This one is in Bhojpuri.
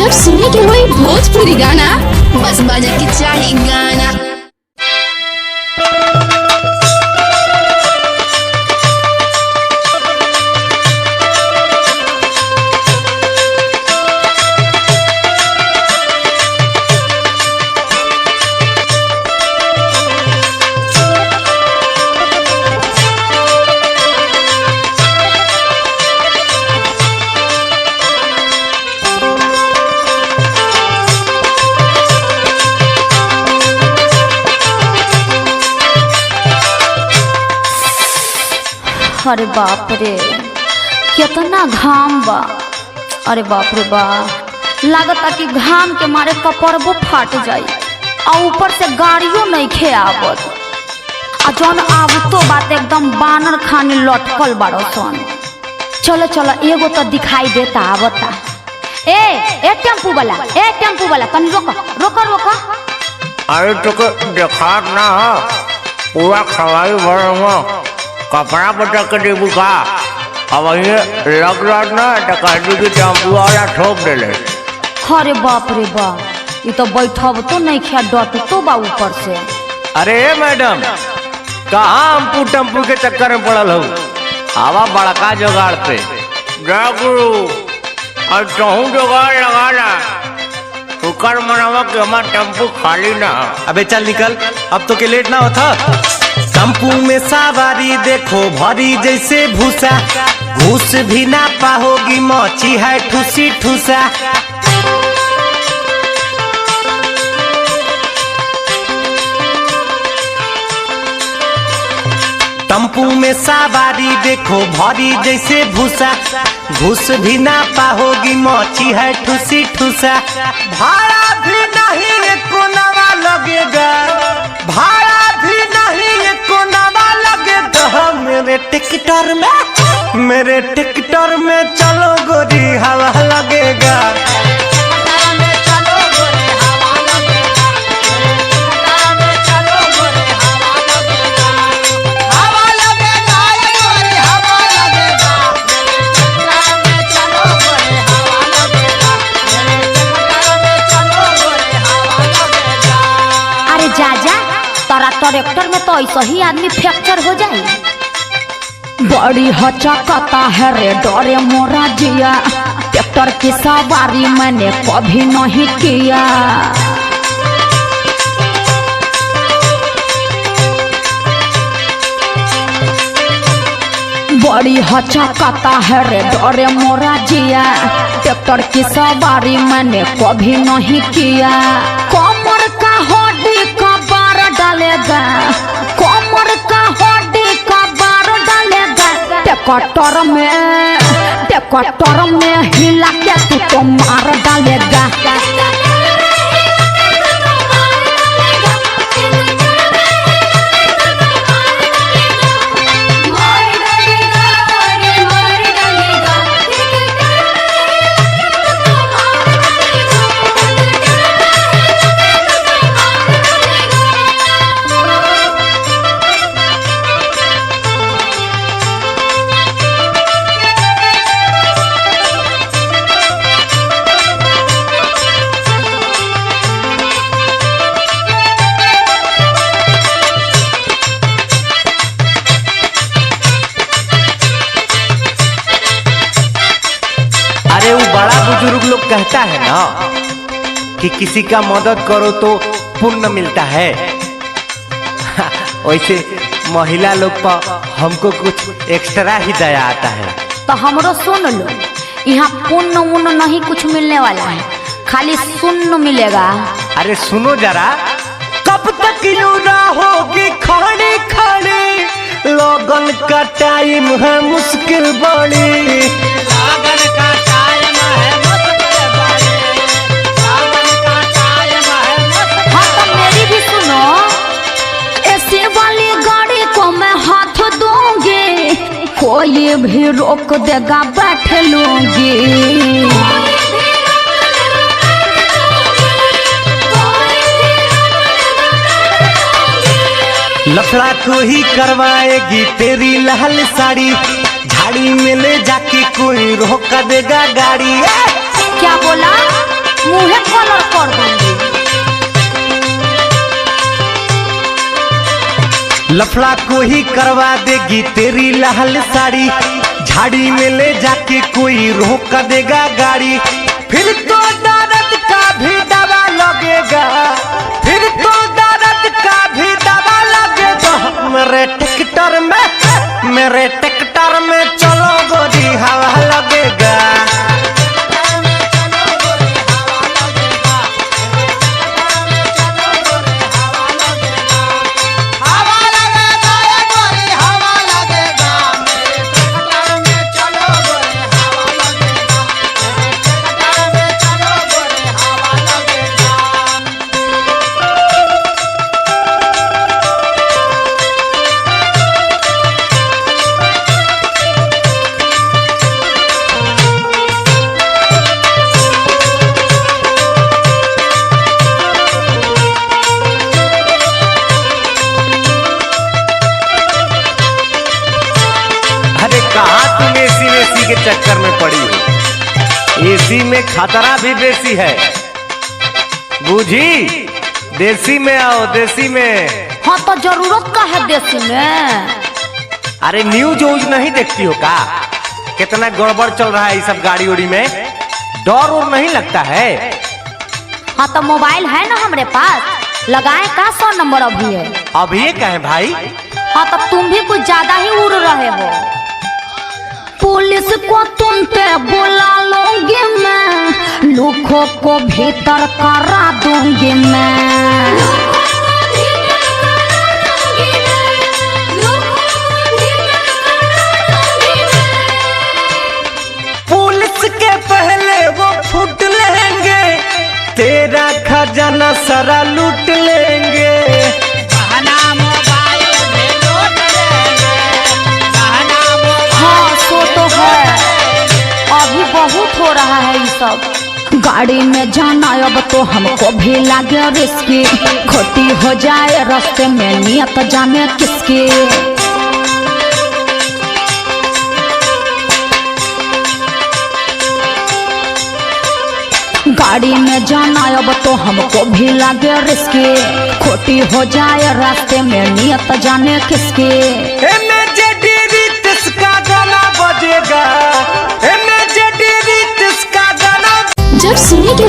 जब सुने के होई भोजपुरी गाना बस बजे के चाही गाना। अरे बाप रे कितना घाम बा। अरे बाप रे बाप लागता कि घाम के मारे कपड़बो फाट जाई और ऊपर से गाड़ियों नहीं खे आवत आ जौन आवतो बात एकदम बानर खाने लटकल बाड़ो सन। चलो चलो एगो तो दिखाई देता आवता। ए टेम्पू वाला तनी रोको रोको रोको। अरे तो देखा ना पूरा खवाई भर कपड़ा बचा के देबू का अब लग रहा ना टकाटी की टेम्पू वाला ठोक देले। अरे बाप रे बाप ये तो बैठब तो नहीं खा डट तो बा ऊपर से। अरे मैडम कहाँ हम टेम्पू के चक्कर में पड़ल हो आवा बड़का जुगाड़ पे जा गुरु और तहू जुगाड़ लगाना शुक्र मनावा कि हमारा टेम्पू खाली ना। अबे चल निकल अब तो के लेट ना होता। टेम्पू में सवारी देखो भरी जैसे भूसा घूस भी ना पाओगी मची है ठूसी ठूसा। टेम्पू में सवारी देखो भरी जैसे भूसा घूस भी ना पाओगी मची है ठूसी ठूसा। भाड़ा भी नहीं एको नवा लगेगा भाड़ा भी नहीं एको नवा लगेगा। मेरे टिकटर में चलो गोरी हवा लगेगा। ट्रैक्टर में तो ऐसा ही आदमी फ्रैक्चर हो जाए। बड़ी हचकता है रे डरे मोरा जिया ट्रैक्टर की सवारी मैंने कभी नहीं किया। बड़ी हचकता है रे डरे मोरा जिया ट्रैक्टर की सवारी मैंने कभी नहीं किया। कमर का हड्डी का बार डालेगा कमर का हड्डी का बार डालेगा। ट्रैक्टर में हिला के तू तो मार डालेगा। अरे वो बड़ा बुजुर्ग लोग कहता है ना कि किसी का मदद करो तो पुण्य मिलता है। वैसे महिला लोग पर हमको कुछ एक्स्ट्रा ही दया आता है। तो हमरो सुन लो यहाँ पुण्य उन्न नहीं कुछ मिलने वाला है खाली सुन्न मिलेगा। अरे सुनो जरा कब तक यूं रहोगी खड़े खड़े लोगन का टाइम है मुश्किल बड़ी। कोई भी रोक देगा बैठ लूंगी। लफड़ा को ही करवाएगी तेरी लाल साड़ी झाड़ी में ले जाके कोई रोक देगा गाड़ी। क्या बोला? लफड़ा कोई करवा देगी तेरी लाल साड़ी, झाड़ी में ले जाके कोई रोक देगा गाड़ी, फिर तो दर्द का भी दवा लगेगा, फिर तो दर्द का भी दवा लगेगा। मेरे ट्रैक्टर में चलो गोरी हवा लगेगा। एसी के चक्कर में पड़ी हो। एसी में खतरा भी बेसी है, बूझी? देसी में आओ, देसी में। हाँ तो जरूरत का है देसी में? अरे न्यूज व्यूज नहीं देखती हो का? कितना गड़बड़ चल रहा है ये सब गाड़ी उड़ी में, डर और नहीं लगता है? हाँ तो मोबाइल है ना हमारे पास, लगाए का 100 नंबर अभी है। अभी ये कहे भाई? हाँ तो तुम भी कुछ ज्यादा ही उड़ रहे हो। पुलिस को तुम पे बुला लूंगी मैं, लूखों को भीतर करा दूंगी मैं। पुलिस के पहले वो फूट लेंगे, तेरा खजाना सारा लूट लेंगे। तो है अभी बहुत हो रहा है ये सब। गाड़ी में जाना अब तो हमको भी लगे रिस्की, खोटी हो जाए रास्ते में नियत जाने किसकी। गाड़ी में जाना अब तो हमको भी लगे रिस्की, खोटी हो जाए रास्ते में नियत जाने किसकी। जब सुने के